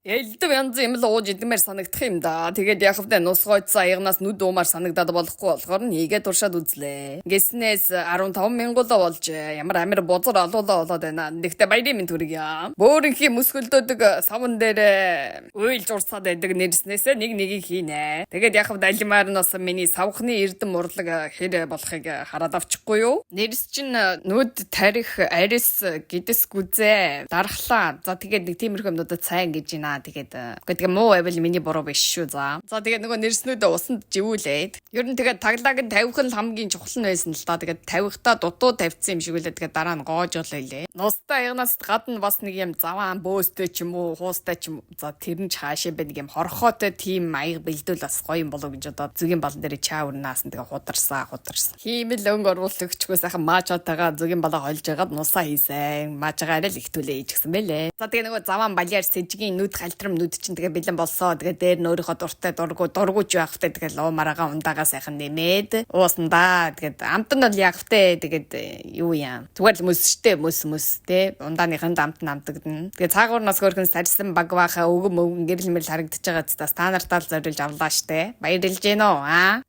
Элдв янз юм л ууж идмээр санагдах юм да. Тэгээд яг хэвдэ нусгойцсан аягнаас нүд уумаар санагдаад болохгүй болохоор нэгээ туршаад үзлээ. Гиснээс 15 мянган болж ямар амир бузар олоолоо болоод байна. Нэгтээ баярын минь төргийа. Бөөрийнхи мөсгөлдөөдөг савн дээр уйлж урсаад байдаг нэрснээсээ нэг нэгийг хийнэ. Тэгээд яг хэвдэ алимаар нь бас миний савхны эрдэм урлаг хэр болохыг хараад авчихгүй юу? Нэрс чинь нүд тарих арис гэдэс гүзээ дарахлаа. За тэгээд нэг тиймэрхүү юмнуудад сайн гэж байна. Тэгээд муу байвал миний буруу биш шүү. За тэгээд нөгөө нэрснүүд усанд живүүлээд ер нь тэгээд таглагыг тавих нь хамгийн чухал нь байсан л да. Тэгээд тавихтаа дутуу тавьсан юм шиг үлээ. Тэгээд дараа нь гоожуулаа илээ. Нустай ягнаас гадна бас нэг юм заваан бөөстэй ч юм уу, хуустай ч юм. За тэр нь хаашаа бэ нэг юм хорхоотой тим аяг бэлдүүл бас гоё юм болов гэж одоо зүгийн балан дээр чааврнаас нь тэгээд хударсан. Хиймэл өнгө оруулагчгүй сайхан маачаатайгаа зүгийн балаа холж ягаад нусаа хийсэн. Маачаагаа арай л ихтүүлээ гэж гсэн бэлээ. За тэгээд нөгөө заваан балиар сэжгийн нүд халтрам нүд чинь тэгээ бэлэн болсоо. Тэгээ дээр нь өөрийнхөө дуртай дургуж явахтай тэгээ луу мараага ундаага сайхан нэмээд уусандаа. Тэгээд амт нь бол ягвтай тэгээд юу яа. Зүгээр л мөсштэй мөс те ундааныхын амт намтагдана. Тэгээд цаагуурнаас хөрхөн сарсан баг баха өгөн гэрэл мэрэл харагдаж байгаа зү та нартаа л зориулж авлаа штэ. Баярлж гэнэ үү аа.